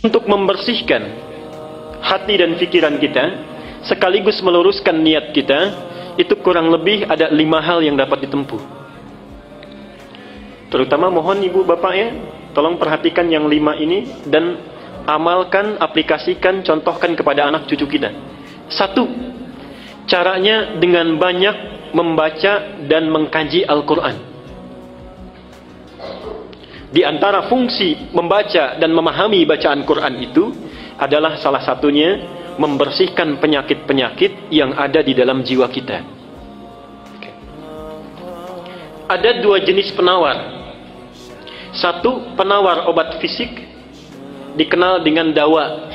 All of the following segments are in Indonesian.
untuk membersihkan hati dan pikiran kita, sekaligus meluruskan niat kita, itu kurang lebih ada 5 hal yang dapat ditempuh. Terutama mohon ibu bapak ya, tolong perhatikan yang 5 ini dan amalkan, aplikasikan, contohkan kepada anak cucu kita. 1, caranya dengan banyak membaca dan mengkaji Al-Quran. Di antara fungsi membaca dan memahami bacaan Quran itu adalah salah satunya membersihkan penyakit-penyakit yang ada di dalam jiwa kita. Ada 2 jenis penawar. 1, penawar obat fisik, dikenal dengan dawa.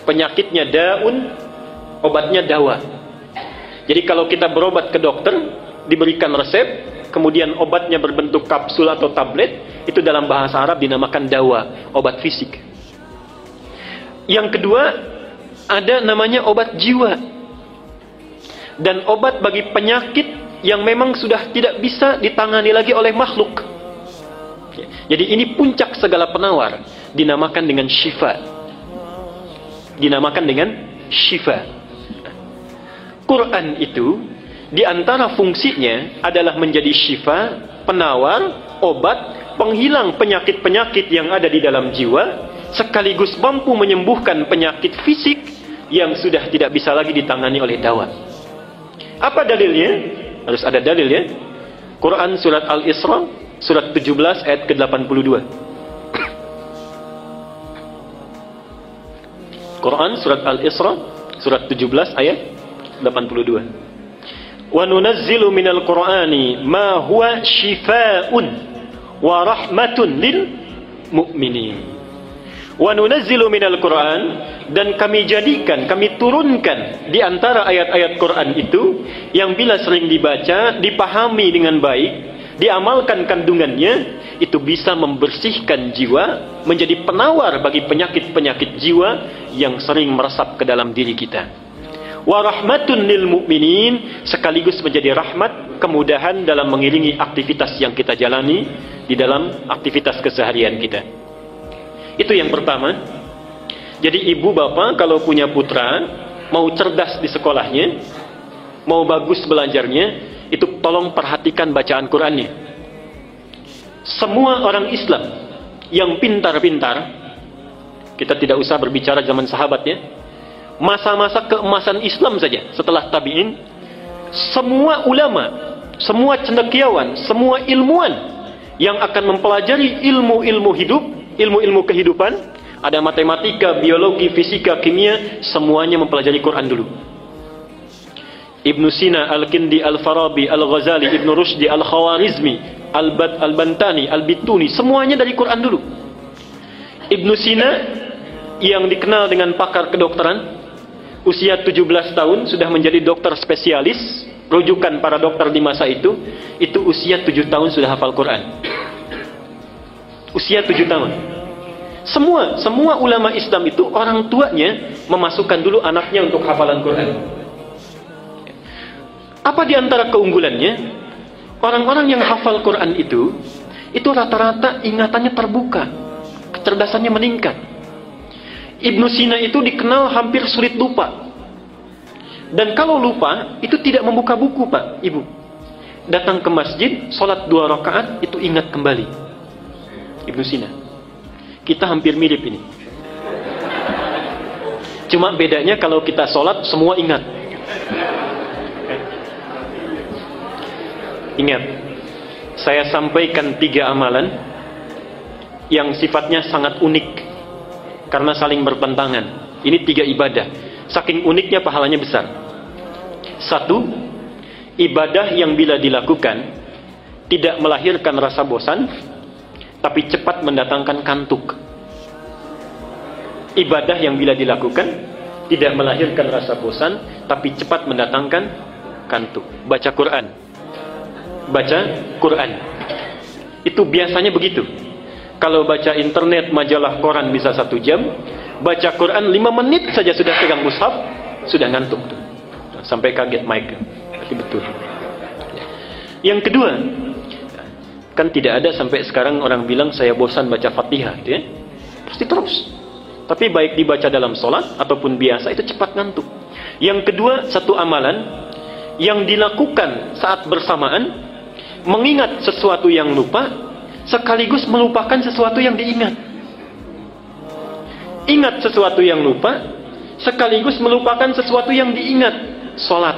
Penyakitnya daun, obatnya dawa. Jadi kalau kita berobat ke dokter, diberikan resep, kemudian obatnya berbentuk kapsul atau tablet, itu dalam bahasa Arab dinamakan dawa, obat fisik. Yang kedua, ada namanya obat jiwa. Dan obat bagi penyakit yang memang sudah tidak bisa ditangani lagi oleh makhluk. Jadi ini puncak segala penawar, dinamakan dengan syifa. Dinamakan dengan syifa. Quran itu di antara fungsinya adalah menjadi syifa, penawar, obat, penghilang penyakit-penyakit yang ada di dalam jiwa, sekaligus mampu menyembuhkan penyakit fisik yang sudah tidak bisa lagi ditangani oleh dawa. Apa dalilnya? Harus ada dalil ya. Quran surat Al-Isra, surat 17 ayat ke-82. Quran surat Al-Isra, surat 17 ayat 82. Wa nunazzilu minal Qur'ani ma huwa shifaa'un wa rahmatun lil mu'minin. Wa nunazzilu minal Qur'an, dan kami jadikan, kami turunkan di antara ayat-ayat Quran itu yang bila sering dibaca, dipahami dengan baik, diamalkan kandungannya, itu bisa membersihkan jiwa, menjadi penawar bagi penyakit-penyakit jiwa yang sering meresap ke dalam diri kita. Wa rahmatun lil mu'minin, sekaligus menjadi rahmat, kemudahan dalam mengiringi aktivitas yang kita jalani di dalam aktivitas keseharian kita. Itu yang pertama. Jadi ibu bapak kalau punya putra, mau cerdas di sekolahnya, mau bagus belajarnya, itu tolong perhatikan bacaan Qurannya. Semua orang Islam yang pintar-pintar, kita tidak usah berbicara zaman sahabat ya, masa-masa keemasan Islam saja setelah tabi'in, semua ulama, semua cendekiawan, semua ilmuwan yang akan mempelajari ilmu-ilmu hidup, ilmu-ilmu kehidupan, ada matematika, biologi, fisika, kimia, semuanya mempelajari Quran dulu. Ibnu Sina, Al-Kindi, Al-Farabi, Al-Ghazali, Ibnu Rushdi, Al-Khawarizmi, Al-Bantani, Al-Bituni, semuanya dari Quran dulu. Ibnu Sina yang dikenal dengan pakar kedokteran, usia 17 tahun sudah menjadi dokter spesialis, rujukan para dokter di masa itu usia 7 tahun sudah hafal Quran. Usia 7 tahun. Semua ulama Islam itu orang tuanya memasukkan dulu anaknya untuk hafalan Quran. Apa di antara keunggulannya? Orang-orang yang hafal Quran itu rata-rata ingatannya terbuka, kecerdasannya meningkat. Ibnu Sina itu dikenal hampir sulit lupa. Dan kalau lupa, itu tidak membuka buku Pak, Ibu. Datang ke masjid, sholat 2 rakaat, itu ingat kembali. Ibnu Sina. Kita hampir mirip ini. Cuma bedanya kalau kita sholat, semua ingat. Ingat, saya sampaikan 3 amalan yang sifatnya sangat unik karena saling bertentangan. Ini 3 ibadah. Saking uniknya pahalanya besar. 1, ibadah yang bila dilakukan tidak melahirkan rasa bosan, tapi cepat mendatangkan kantuk. Ibadah yang bila dilakukan tidak melahirkan rasa bosan, tapi cepat mendatangkan kantuk. Baca Quran. Baca Quran. Itu biasanya begitu. Kalau baca internet, majalah, koran bisa 1 jam, baca Quran 5 menit saja sudah pegang mushaf, sudah ngantuk tuh. Sampai kaget mic. Berarti betul. Yang kedua, kan tidak ada sampai sekarang orang bilang saya bosan baca Fatihah, gitu ya. Pasti terus. Tapi baik dibaca dalam sholat ataupun biasa, itu cepat ngantuk. Yang kedua, satu amalan yang dilakukan saat bersamaan, mengingat sesuatu yang lupa, sekaligus melupakan sesuatu yang diingat. Ingat sesuatu yang lupa, sekaligus melupakan sesuatu yang diingat. Sholat.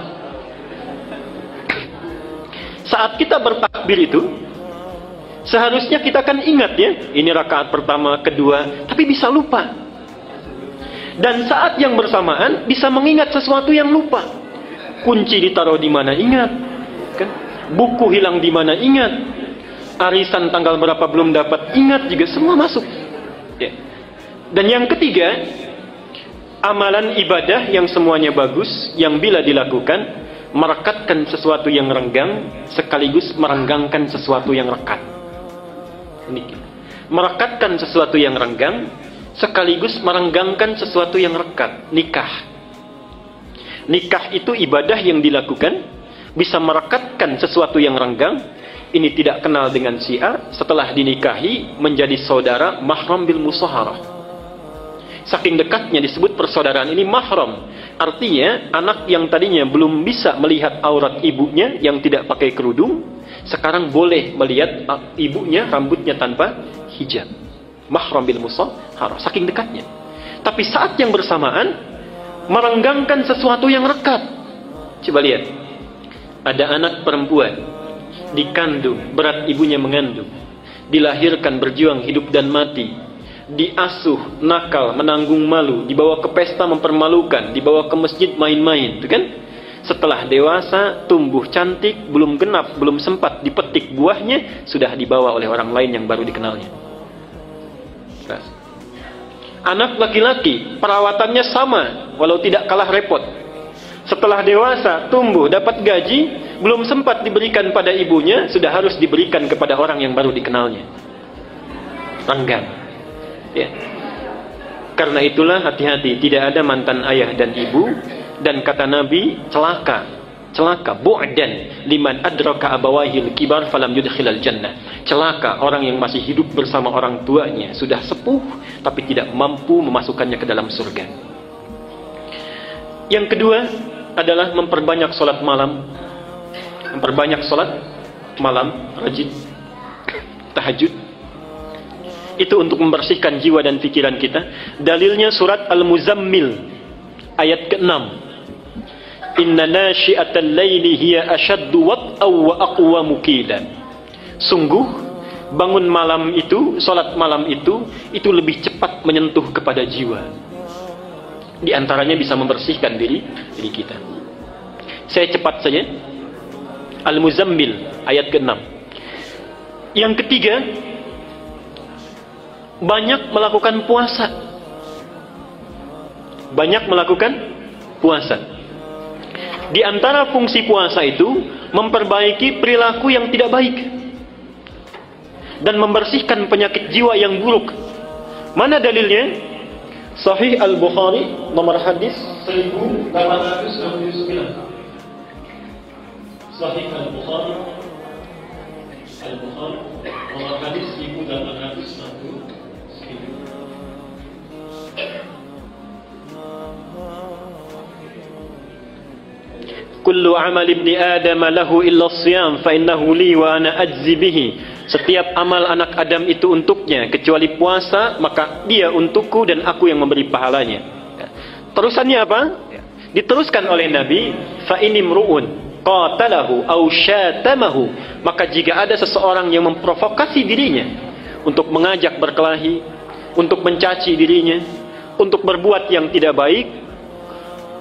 Saat kita bertakbir itu, seharusnya kita kan ingat ya, ini rakaat pertama, kedua, tapi bisa lupa. Dan saat yang bersamaan bisa mengingat sesuatu yang lupa. Kunci ditaruh di mana, ingat. Kan? Buku hilang di mana, ingat. Arisan tanggal berapa belum dapat, ingat juga, semua masuk. Ya. Dan yang ketiga, amalan ibadah yang semuanya bagus, yang bila dilakukan merekatkan sesuatu yang renggang sekaligus merenggangkan sesuatu yang rekat. Ini. Merekatkan sesuatu yang renggang sekaligus merenggangkan sesuatu yang rekat. Nikah. Nikah itu ibadah yang dilakukan bisa merekatkan sesuatu yang renggang. Ini tidak kenal dengan si A, setelah dinikahi menjadi saudara mahram bil musaharah. Saking dekatnya disebut persaudaraan ini mahram. Artinya anak yang tadinya belum bisa melihat aurat ibunya yang tidak pakai kerudung, sekarang boleh melihat ibunya rambutnya tanpa hijab. Mahram bil musaharah, saking dekatnya. Tapi saat yang bersamaan merenggangkan sesuatu yang rekat. Coba lihat, ada anak perempuan dikandung, berat ibunya mengandung, dilahirkan berjuang hidup dan mati, diasuh nakal, menanggung malu, dibawa ke pesta mempermalukan, dibawa ke masjid main-main, itu kan? Setelah dewasa, tumbuh cantik, belum genap, belum sempat dipetik buahnya, sudah dibawa oleh orang lain yang baru dikenalnya. Anak laki-laki perawatannya sama, walau tidak kalah repot. Setelah dewasa, tumbuh, dapat gaji, belum sempat diberikan pada ibunya, sudah harus diberikan kepada orang yang baru dikenalnya. Renggang. Ya. Karena itulah hati-hati, tidak ada mantan ayah dan ibu. Dan kata Nabi, celaka bu'dan liman adraka abawahil kibar falam yudkhilal jannah. Celaka orang yang masih hidup bersama orang tuanya, sudah sepuh tapi tidak mampu memasukkannya ke dalam surga. Yang kedua adalah memperbanyak sholat malam. Memperbanyak sholat malam, rajin tahajud. Itu untuk membersihkan jiwa dan pikiran kita. Dalilnya surat Al-Muzammil ayat ke-6. Inna nasyi'atal laili hiya ashaddu wat'aw wa aqwamu qila. Sungguh bangun malam itu, salat malam itu lebih cepat menyentuh kepada jiwa. Di antaranya bisa membersihkan diri kita. Saya cepat saja. Al-Muzammil ayat ke-6. Yang ketiga, banyak melakukan puasa. Banyak melakukan puasa. Di antara fungsi puasa itu memperbaiki perilaku yang tidak baik dan membersihkan penyakit jiwa yang buruk. Mana dalilnya? Sahih Al-Bukhari nomor hadis 1869. Sahih Al-Bukhari nomor hadis 1869. Kullu amal ibni Adam lahu illa siyam fa innahu li wa ana ajzi bihi. Setiap amal anak Adam itu untuknya kecuali puasa, maka dia untukku dan aku yang memberi pahalanya. Terusannya apa? Diteruskan oleh Nabi, fa inimruun qatalahu aw syatamahu, maka jika ada seseorang yang memprovokasi dirinya untuk mengajak berkelahi, untuk mencaci dirinya, untuk berbuat yang tidak baik,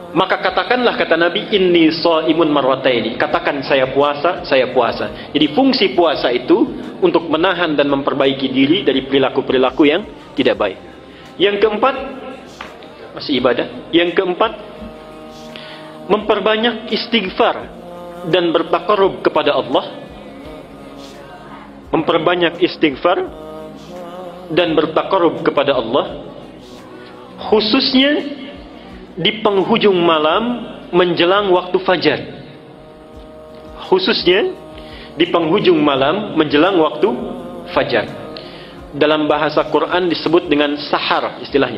maka katakanlah, kata Nabi, inni shaimun marrataini. Katakan saya puasa, saya puasa. Jadi fungsi puasa itu untuk menahan dan memperbaiki diri dari perilaku-perilaku yang tidak baik. Yang keempat, masih ibadah. Yang keempat, memperbanyak istighfar dan bertaqarrub kepada Allah. Memperbanyak istighfar dan bertaqarrub kepada Allah, khususnya di penghujung malam menjelang waktu fajar. Khususnya di penghujung malam menjelang waktu fajar. Dalam bahasa Quran disebut dengan sahar istilahnya.